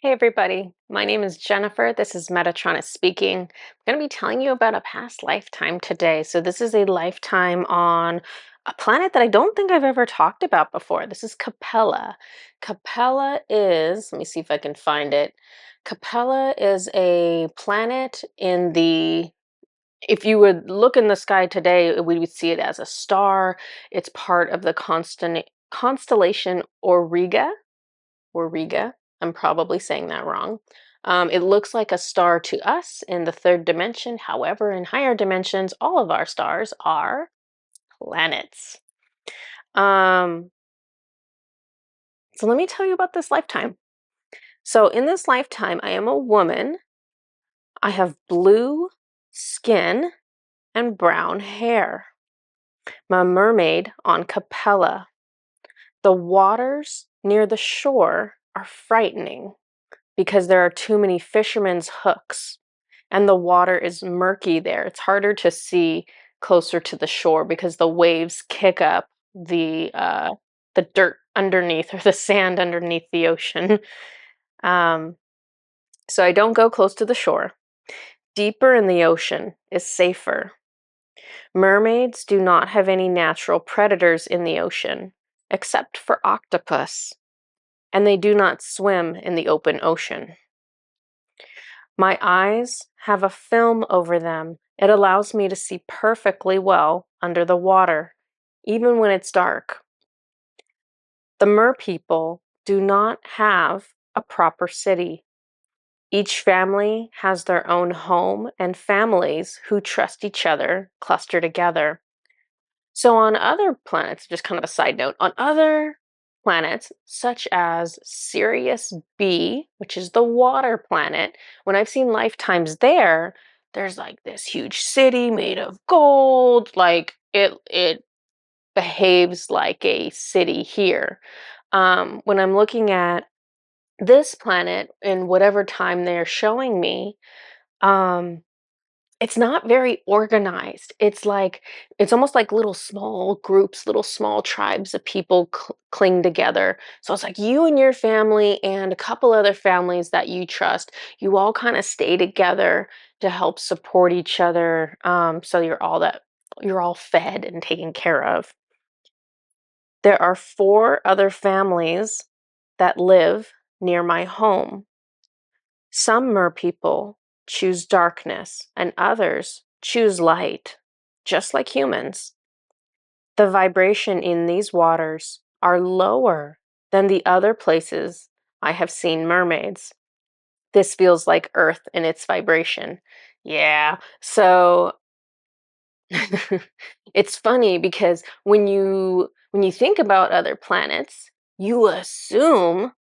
Hey everybody, my name is Jennifer. This is Metatron speaking. I'm going to be telling you about a past lifetime today. So this is a lifetime on a planet that I don't think I've ever talked about before. This is Capella. Capella is, let me see if I can find it. Capella is a planet in the, if you would look in the sky today, we would see it as a star. It's part of the constellation Auriga. I'm probably saying that wrong. It looks like a star to us in the third dimension. However, in higher dimensions, all of our stars are planets. Um, so let me tell you about this lifetime. So in this lifetime, I am a woman. I have blue skin and brown hair. I'm a mermaid on Capella. The waters near the shore are frightening because there are too many fishermen's hooks and the water is murky there. It's harder to see closer to the shore because the waves kick up the dirt underneath or the sand underneath the ocean. Um, so I don't go close to the shore. Deeper in the ocean is safer. Mermaids do not have any natural predators in the ocean, except for octopus, and they do not swim in the open ocean. My eyes have a film over them. It allows me to see perfectly well under the water, even when it's dark. The Merpeople do not have a proper city. Each family has their own home, and families who trust each other cluster together. So on other planets, just kind of a side note, on other planets such as Sirius B, which is the water planet, when I've seen lifetimes there, there's like this huge city made of gold, like it behaves like a city here. When I'm looking at this planet in whatever time they're showing me, um, it's not very organized. It's almost like little small groups, little small tribes of people cling together. So it's like you and your family and a couple other families that you trust. You all kind of stay together to help support each other. So you're all fed and taken care of. There are 4 other families that live near my home. Some merpeople choose darkness and others choose light, just like humans. The vibration in these waters are lower than the other places I have seen mermaids. This feels like Earth in its vibration. Yeah, so it's funny because when you think about other planets, you assume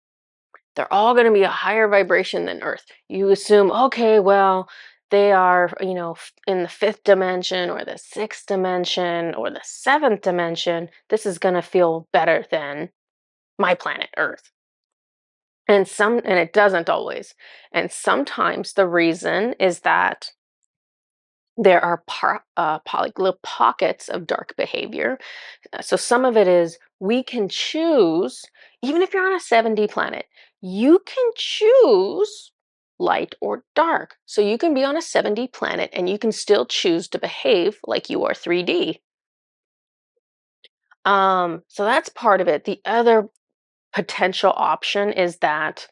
they're all going to be a higher vibration than Earth. You assume, okay, well, they are, in the 5th dimension or the 6th dimension or the 7th dimension. This is going to feel better than my planet Earth. And it doesn't always. And sometimes the reason is that there are like little pockets of dark behavior. So some of it is we can choose, even if you're on a 7D planet, you can choose light or dark. So you can be on a 7D planet and you can still choose to behave like you are 3D. So that's part of it. The other potential option is that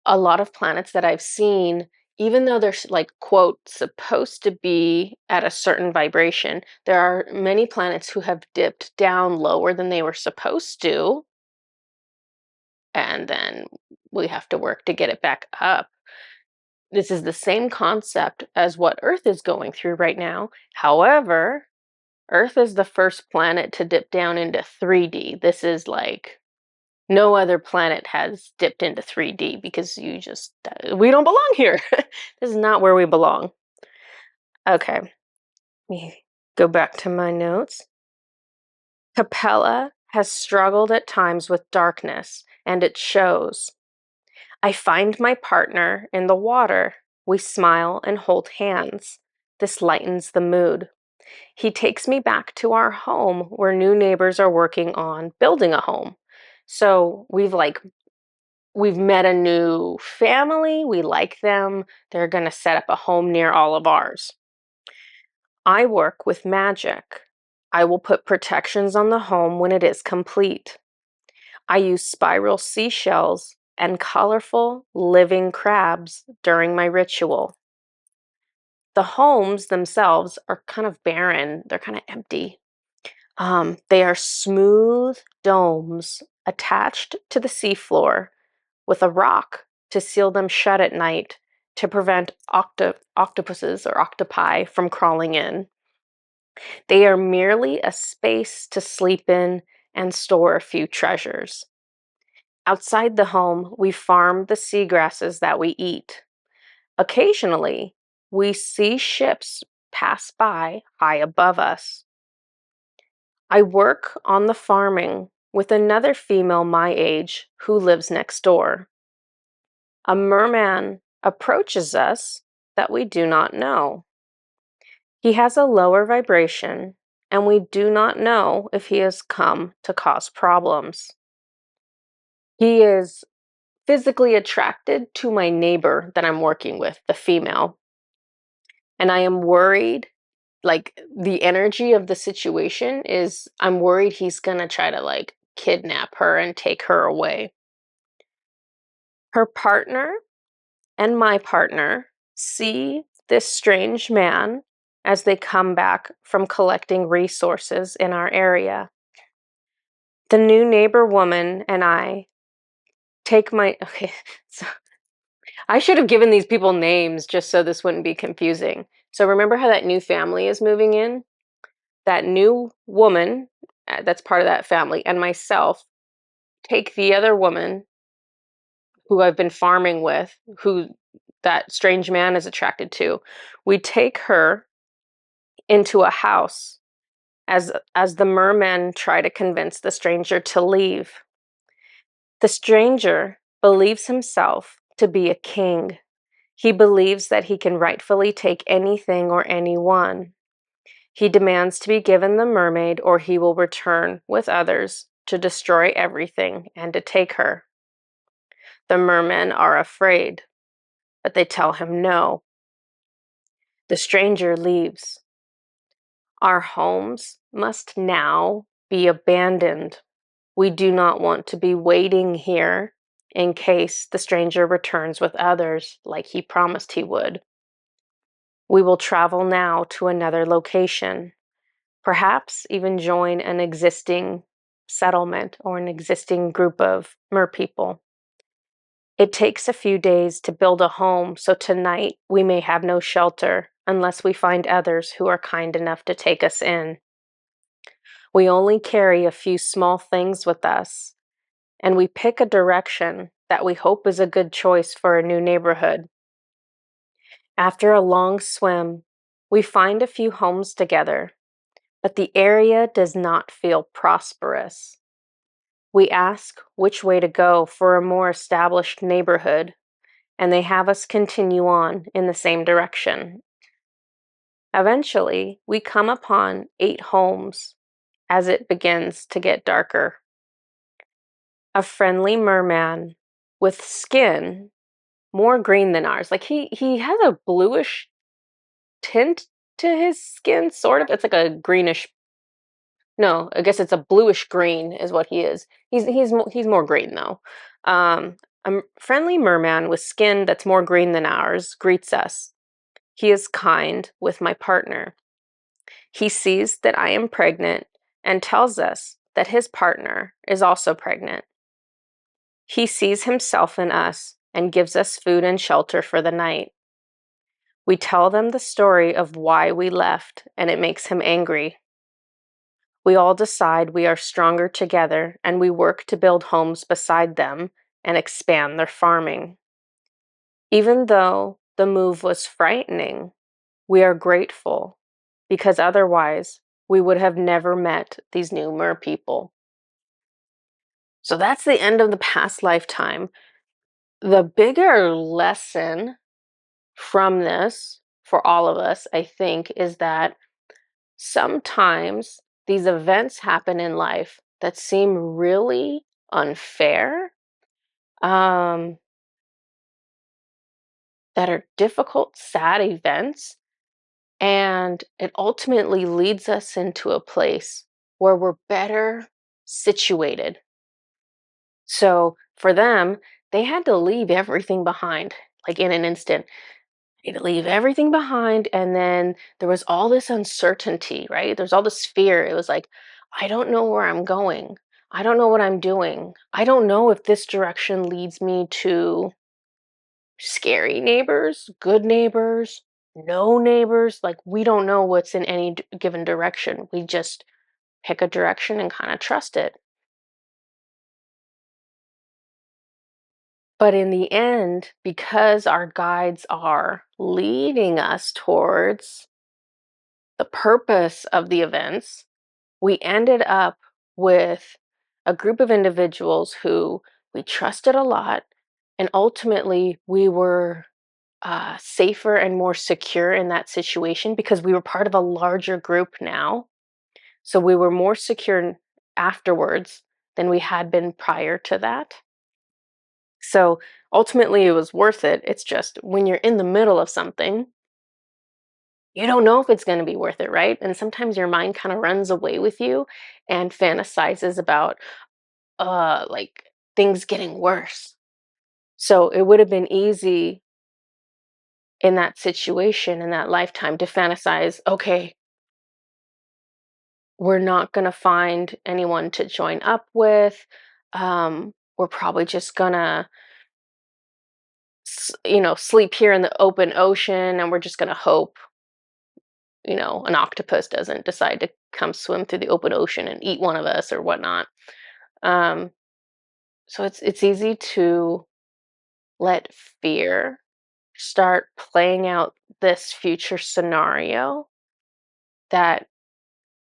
a lot of planets that I've seen, even though they're like, quote, supposed to be at a certain vibration, there are many planets who have dipped down lower than they were supposed to. And then we have to work to get it back up. This is the same concept as what Earth is going through right now. However, Earth is the first planet to dip down into 3D. This is like no other planet has dipped into 3D because we don't belong here. This is not where we belong. Okay, let me go back to my notes. Capella has struggled at times with darkness, and it shows. I find my partner in the water. We smile and hold hands. This lightens the mood. He takes me back to our home where new neighbors are working on building a home. So we've like we've met a new family, we like them, they're going to set up a home near all of ours. I work with magic. I will put protections on the home when it is complete. I use spiral seashells and colorful living crabs during my ritual. The homes themselves are kind of barren, they're kind of empty. They are smooth domes attached to the seafloor with a rock to seal them shut at night to prevent octopuses or octopi from crawling in. They are merely a space to sleep in and store a few treasures. Outside the home, we farm the seagrasses that we eat. Occasionally, we see ships pass by high above us. I work on the farming with another female my age who lives next door. A merman approaches us that we do not know. He has a lower vibration, and we do not know if he has come to cause problems. He is physically attracted to my neighbor that I'm working with, the female, and I am worried. Like, the energy of the situation is, I'm worried he's gonna try to like kidnap her and take her away. Her partner and my partner see this strange man as they come back from collecting resources in our area. The new neighbor woman and I take my, okay, so I should have given these people names just so this wouldn't be confusing. So remember how that new family is moving in? That new woman that's part of that family and myself take the other woman who I've been farming with, who that strange man is attracted to. We take her into a house as the mermen try to convince the stranger to leave. The stranger believes himself to be a king. He believes that he can rightfully take anything or anyone. He demands to be given the mermaid, or he will return with others to destroy everything and to take her. The mermen are afraid, but they tell him no. The stranger leaves. Our homes must now be abandoned. We do not want to be waiting here in case the stranger returns with others like he promised he would. We will travel now to another location, perhaps even join an existing settlement or an existing group of merpeople. It takes a few days to build a home, so tonight we may have no shelter unless we find others who are kind enough to take us in. We only carry a few small things with us, and we pick a direction that we hope is a good choice for a new neighborhood. After a long swim, we find a few homes together, but the area does not feel prosperous. We ask which way to go for a more established neighborhood, and they have us continue on in the same direction. Eventually, we come upon 8 homes as it begins to get darker. A friendly merman with skin more green than ours. Like he has a bluish tint to his skin, sort of. It's like a greenish. No, I guess it's a bluish green is what he is. He's more green though. A friendly merman with skin that's more green than ours greets us. He is kind with my partner. He sees that I am pregnant and tells us that his partner is also pregnant. He sees himself in us and gives us food and shelter for the night. We tell them the story of why we left, and it makes him angry. We all decide we are stronger together, and we work to build homes beside them and expand their farming. Even though the move was frightening, we are grateful, because otherwise we would have never met these new merpeople. So that's the end of the past lifetime. The bigger lesson from this for all of us, I think, is that sometimes these events happen in life that seem really unfair. um, that are difficult, sad events. And it ultimately leads us into a place where we're better situated. So for them, they had to leave everything behind, like in an instant. They had to leave everything behind. And then there was all this uncertainty, right? There's all this fear. It was like, I don't know where I'm going. I don't know what I'm doing. I don't know if this direction leads me to scary neighbors, good neighbors, no neighbors. Like, we don't know what's in any given direction. We just pick a direction and kind of trust it. But in the end, because our guides are leading us towards the purpose of the events, we ended up with a group of individuals who we trusted a lot. And ultimately, we were safer and more secure in that situation because we were part of a larger group now. So we were more secure afterwards than we had been prior to that. So ultimately, it was worth it. It's just when you're in the middle of something, you don't know if it's going to be worth it, right? And sometimes your mind kind of runs away with you and fantasizes about like things getting worse. So it would have been easy in that situation, in that lifetime, to fantasize, okay, we're not going to find anyone to join up with. We're probably just going to, sleep here in the open ocean, and we're just going to hope, an octopus doesn't decide to come swim through the open ocean and eat one of us or whatnot. Um, so it's easy to let fear start playing out this future scenario that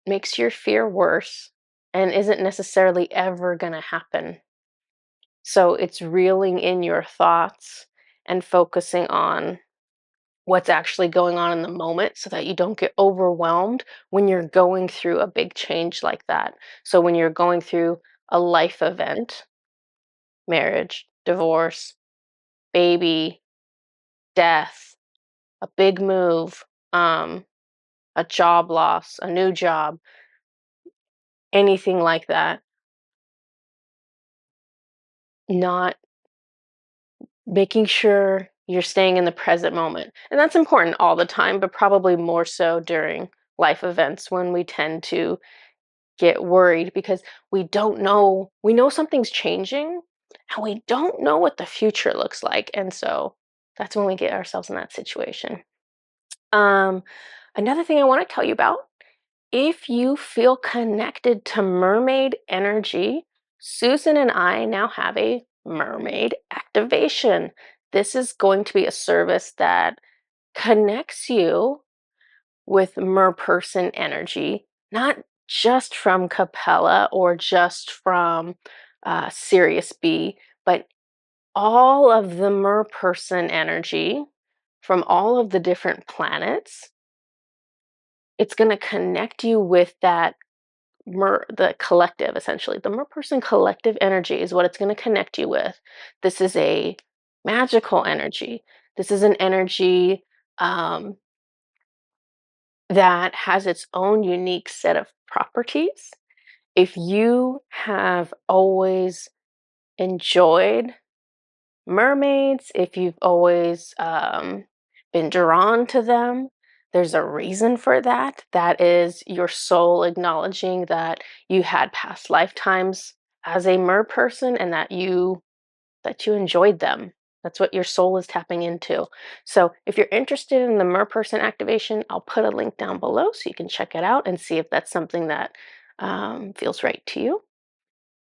makes your fear worse and isn't necessarily ever going to happen. So it's reeling in your thoughts and focusing on what's actually going on in the moment so that you don't get overwhelmed when you're going through a big change like that. So when you're going through a life event, marriage, divorce, baby, death, a big move, a job loss, a new job, anything like that, not making sure you're staying in the present moment. And that's important all the time, but probably more so during life events when we tend to get worried because we don't know. We know something's changing and we don't know what the future looks like. And so that's when we get ourselves in that situation. Um, Another thing I want to tell you about, if you feel connected to mermaid energy, Susan and I now have a mermaid activation. This is going to be a service that connects you with merperson energy, not just from Capella or just from Sirius B, but all of the merperson energy from all of the different planets. It's going to connect you with that the collective, essentially. The merperson collective energy is what it's going to connect you with. This is a magical energy. This is an energy um, that has its own unique set of properties. If you have always enjoyed mermaids, if you've always been drawn to them, there's a reason for that. That is your soul acknowledging that you had past lifetimes as a mer person and that you enjoyed them. That's what your soul is tapping into. So if you're interested in the mer person activation, I'll put a link down below so you can check it out and see if that's something that feels right to you.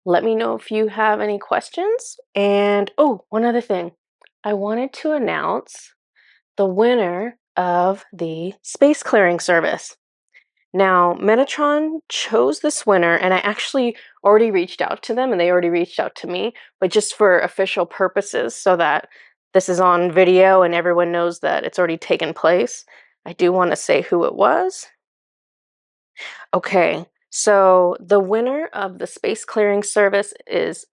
Let me know if you have any questions. And oh, one other thing. I wanted to announce the winner of the space clearing service. Now, Metatron chose this winner, and I actually already reached out to them, and they already reached out to me, but just for official purposes, so that this is on video and everyone knows that it's already taken place. I do want to say who it was. Okay, so the winner of the space clearing service is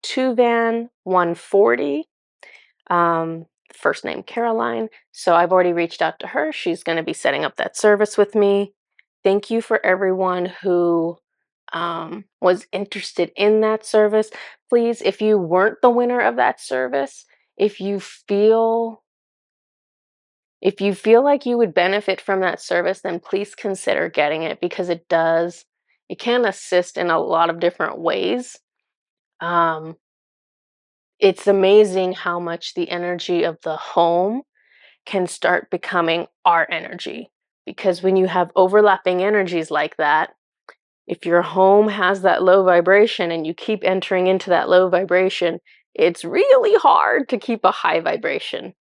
Tuvan 140. First name Caroline. So I've already reached out to her. She's going to be setting up that service with me. Thank you for everyone who was interested in that service. Please, if you weren't the winner of that service, if you feel like you would benefit from that service, then please consider getting it, because it can assist in a lot of different ways. It's amazing how much the energy of the home can start becoming our energy. Because when you have overlapping energies like that, if your home has that low vibration and you keep entering into that low vibration, it's really hard to keep a high vibration.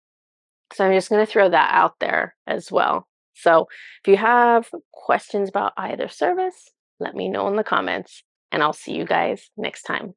So I'm just going to throw that out there as well. So if you have questions about either service, let me know in the comments, and I'll see you guys next time.